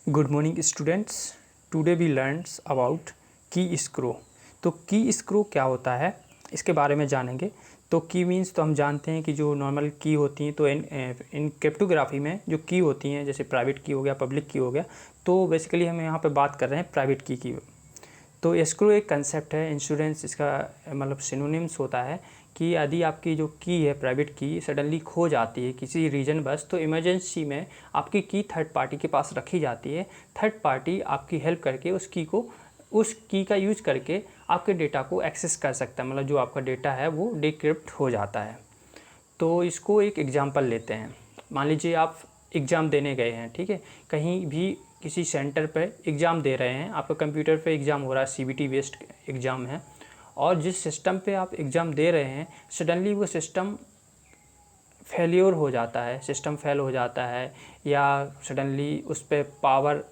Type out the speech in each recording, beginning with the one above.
Good morning students. Today we learns about key escrow. तो की स्क्रो क्या होता है इसके बारे में जानेंगे। तो की मीन्स तो हम जानते हैं कि जो नॉर्मल की होती हैं, तो इन क्रिप्टोग्राफी में जो की होती हैं जैसे प्राइवेट की हो गया, पब्लिक की हो गया, तो बेसिकली हम यहाँ पे बात कर रहे हैं प्राइवेट की। तो एस्क्रो एक कंसेप्ट है, इंश्योरेंस इसका मतलब सिनोनिम्स होता है कि यदि आपकी जो की है प्राइवेट की सडनली खो जाती है किसी रीजन बस, तो इमरजेंसी में आपकी की थर्ड पार्टी के पास रखी जाती है। थर्ड पार्टी आपकी हेल्प करके उस की का यूज करके आपके डेटा को एक्सेस कर सकता है, मतलब जो आपका डेटा है वो डिक्रिप्ट हो जाता है। तो इसको एक एग्जांपल लेते हैं। मान लीजिए आप एग्ज़ाम देने गए हैं, ठीक है, कहीं भी किसी सेंटर पर एग्ज़ाम दे रहे हैं, आपका कंप्यूटर पे एग्ज़ाम हो रहा है, सीबीटी बेस्ड एग्ज़ाम है, और जिस सिस्टम पे आप एग्ज़ाम दे रहे हैं सडनली वो सिस्टम फेल्योर हो जाता है, सिस्टम फेल हो जाता है, या सडनली उस पर पावर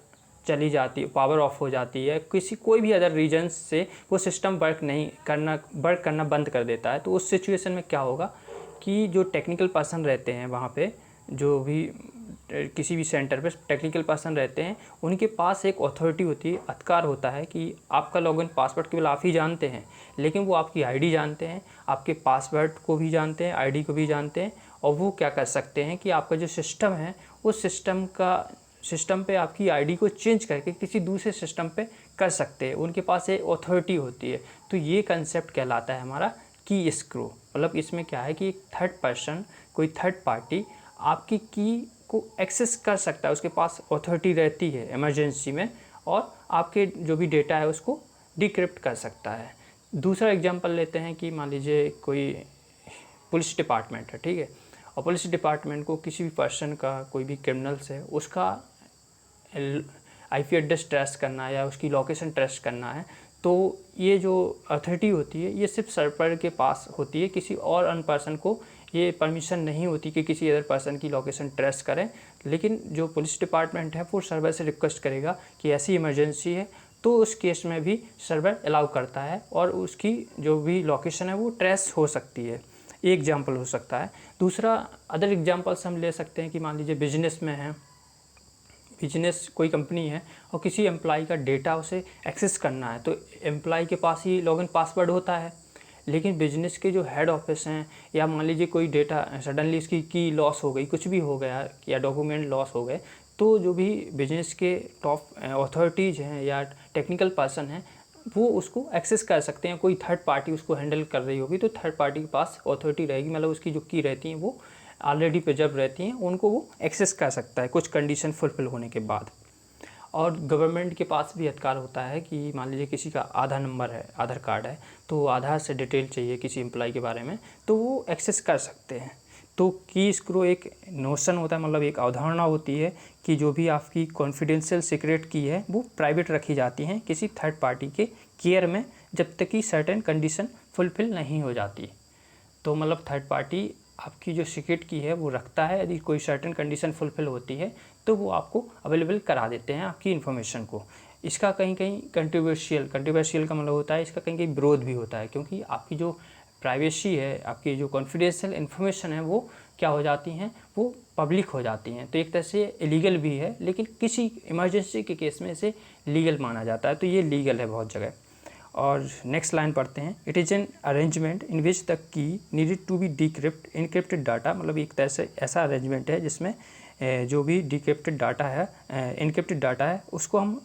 चली जाती है, पावर ऑफ हो जाती है, कोई भी अदर रीजन से वो सिस्टम वर्क करना बंद कर देता है। तो उस सिचुएशन में क्या होगा कि जो टेक्निकल पर्सन रहते हैं वहाँ पे, जो भी किसी भी सेंटर पे टेक्निकल पर्सन रहते हैं, उनके पास एक अथॉरिटी होती है, अधिकार होता है कि आपका लॉगिन पासवर्ड केवल आप ही जानते हैं, लेकिन वो आपकी आईडी जानते हैं, आपके पासवर्ड को भी जानते हैं, आईडी को भी जानते हैं, और वो क्या कर सकते हैं कि आपका जो सिस्टम है उस सिस्टम पे आपकी आईडी को चेंज करके किसी दूसरे सिस्टम पे कर सकते हैं। उनके पास एक अथॉरिटी होती है। तो ये कंसेप्ट कहलाता है हमारा की स्क्रू। मतलब इसमें क्या है कि एक थर्ड पर्सन, कोई थर्ड पार्टी आपकी की को एक्सेस कर सकता है, उसके पास अथॉरिटी रहती है इमरजेंसी में, और आपके जो भी डेटा है उसको डिक्रिप्ट कर सकता है। दूसरा एग्जांपल लेते हैं कि मान लीजिए कोई पुलिस डिपार्टमेंट है, ठीक है, और पुलिस डिपार्टमेंट को किसी भी पर्सन का, कोई भी क्रिमिनल्स है, उसका आईपी एड्रेस ट्रेस करना है या उसकी लोकेशन ट्रेस करना है, तो ये जो अथॉरिटी होती है ये सिर्फ सर्वर के पास होती है, किसी और अन पर्सन को ये परमिशन नहीं होती कि किसी अदर पर्सन की लोकेशन ट्रेस करें। लेकिन जो पुलिस डिपार्टमेंट है वो सर्वर से रिक्वेस्ट करेगा कि ऐसी इमरजेंसी है, तो उस केस में भी सर्वर अलाउ करता है और उसकी जो भी लोकेशन है वो ट्रेस हो सकती है। एक एग्जाम्पल हो सकता है। दूसरा अदर एग्जाम्पल्स हम ले सकते हैं कि मान लीजिए बिजनेस में है, बिजनेस कोई कंपनी है और किसी एम्प्लॉय का डेटा उसे एक्सेस करना है, तो एम्प्लॉय के पास ही लॉगिन पासवर्ड होता है, लेकिन बिजनेस के जो हेड ऑफिस हैं, या मान लीजिए कोई डेटा सडनली इसकी की लॉस हो गई, कुछ भी हो गया या डॉक्यूमेंट लॉस हो गए, तो जो भी बिजनेस के टॉप अथॉरिटीज़ हैं या टेक्निकल पर्सन हैं वो उसको एक्सेस कर सकते हैं। कोई थर्ड पार्टी उसको हैंडल कर रही होगी तो थर्ड पार्टी के पास अथॉरिटी रहेगी, मतलब उसकी जो की रहती हैं वो ऑलरेडी प्रिजर्व रहती हैं, उनको वो एक्सेस कर सकता है कुछ कंडीशन फुलफिल होने के बाद। और गवर्नमेंट के पास भी अधिकार होता है कि मान लीजिए किसी का आधार नंबर है, आधार कार्ड है, तो आधार से डिटेल चाहिए किसी एम्प्लॉय के बारे में, तो वो एक्सेस कर सकते हैं। तो की स्क्रू एक नोशन होता है, मतलब एक अवधारणा होती है कि जो भी आपकी कॉन्फिडेंशियल सीक्रेट की है वो प्राइवेट रखी जाती हैं किसी थर्ड पार्टी के केयर में, जब तक कि सर्टेन कंडीशन फुलफिल नहीं हो जाती। तो मतलब थर्ड पार्टी आपकी जो सीक्रेट की है वो रखता है, यदि कोई सर्टेन कंडीशन फुलफिल होती है तो वो आपको अवेलेबल करा देते हैं आपकी इन्फॉर्मेशन को। इसका कहीं कहीं कंट्रोवर्शियल का मतलब होता है, इसका कहीं कहीं विरोध भी होता है, क्योंकि आपकी जो प्राइवेसी है, आपकी जो कॉन्फिडेंशियल इन्फॉर्मेशन है वो क्या हो जाती हैं, वो पब्लिक हो जाती हैं। तो एक तरह से इलीगल भी है, लेकिन किसी इमरजेंसी के केस में इसे लीगल माना जाता है, तो ये लीगल है बहुत जगह। और नेक्स्ट लाइन पढ़ते हैं। It is an arrangement in which the key needed to be decrypt encrypted data, मतलब एक तरह से ऐसा अरेंजमेंट है जिसमें जो भी डिक्रिप्टेड डाटा है, इनक्रिप्टेड डाटा है, उसको हम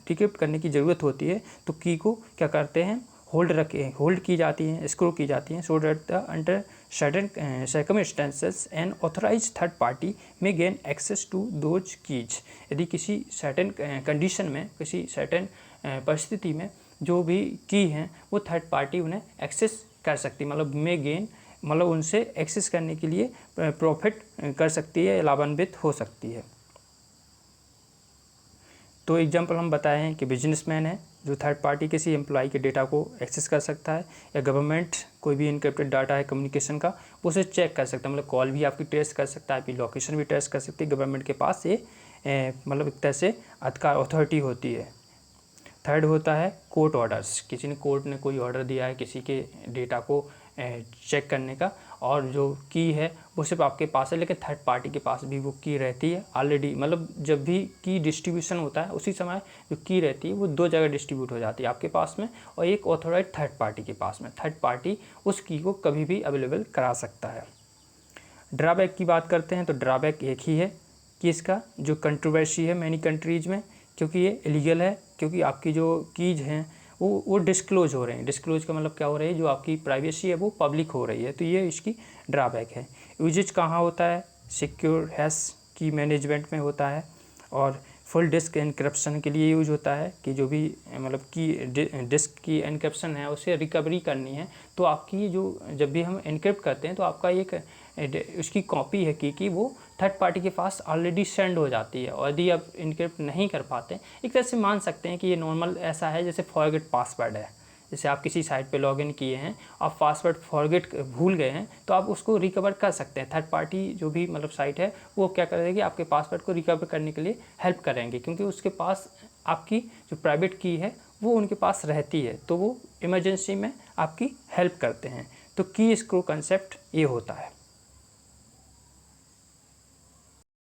डिक्रिप्ट करने की ज़रूरत होती है। तो की को क्या करते हैं, होल्ड की जाती हैं, स्क्रो की जाती हैं, so that the under certain circumstances an authorise third party may gain access to those keys. यदि किसी सर्टेन कंडीशन में, किसी सर्टेन परिस्थिति में जो भी की हैं वो थर्ड पार्टी उन्हें एक्सेस कर सकती है, मतलब में गेन, मतलब उनसे एक्सेस करने के लिए प्रॉफिट कर सकती है, लाभान्वित हो सकती है। तो एग्जांपल हम बताए हैं कि बिजनेसमैन है जो थर्ड पार्टी किसी एम्प्लॉय के डेटा को एक्सेस कर सकता है, या गवर्नमेंट कोई भी इनक्रिप्टेड डाटा है कम्युनिकेशन का वो उसे चेक कर सकता है, मतलब कॉल भी आपकी ट्रेस कर सकता है, आपकी लोकेशन भी ट्रेस कर सकती है। गवर्नमेंट के पास ये मतलब एक तरह से अधिकार अथॉरिटी होती है। थर्ड होता है कोर्ट ऑर्डर्स, किसी ने कोर्ट ने कोई ऑर्डर दिया है किसी के डेटा को चेक करने का, और जो की है वो सिर्फ आपके पास है, लेकिन थर्ड पार्टी के पास भी वो की रहती है ऑलरेडी। मतलब जब भी की डिस्ट्रीब्यूशन होता है उसी समय जो की रहती है वो 2 जगह डिस्ट्रीब्यूट हो जाती है, आपके पास में और एक ऑथोराइज थर्ड पार्टी के पास में। थर्ड पार्टी उस की को कभी भी अवेलेबल करा सकता है। ड्रॉबैक की बात करते हैं तो ड्रॉबैक एक ही है कि इसका जो कंट्रोवर्सी है मैनी कंट्रीज़ में, क्योंकि ये इलीगल है, क्योंकि आपकी जो कीज हैं वो डिस्क्लोज हो रहे हैं। डिस्क्लोज का मतलब क्या हो रहा है, जो आपकी प्राइवेसी है वो पब्लिक हो रही है, तो ये इसकी ड्रॉबैक है। यूजेज कहाँ होता है, सिक्योर हैश की मैनेजमेंट में होता है और फुल डिस्क एनक्रिप्शन के लिए यूज होता है कि जो भी मतलब की डिस्क की एनक्रिप्शन है उसे रिकवरी करनी है, तो आपकी जो जब भी हम एनक्रिप्ट करते हैं तो आपका एक उसकी कॉपी है की वो थर्ड पार्टी के पास ऑलरेडी सेंड हो जाती है। और यदि आप इनक्रिप्ट नहीं कर पाते, एक तरह से मान सकते हैं कि ये नॉर्मल ऐसा है जैसे फॉरगेट पासवर्ड है। जैसे आप किसी साइट पे लॉगिन किए हैं, आप पासवर्ड फॉरगेट भूल गए हैं, तो आप उसको रिकवर कर सकते हैं। थर्ड पार्टी जो भी मतलब साइट है वो क्या करेगी, आपके पासवर्ड को रिकवर करने के लिए हेल्प करेंगे, क्योंकि उसके पास आपकी जो प्राइवेट की है वो उनके पास रहती है, तो वो इमरजेंसी में आपकी हेल्प करते हैं। तो की स्क्रू कंसेप्ट ये होता है।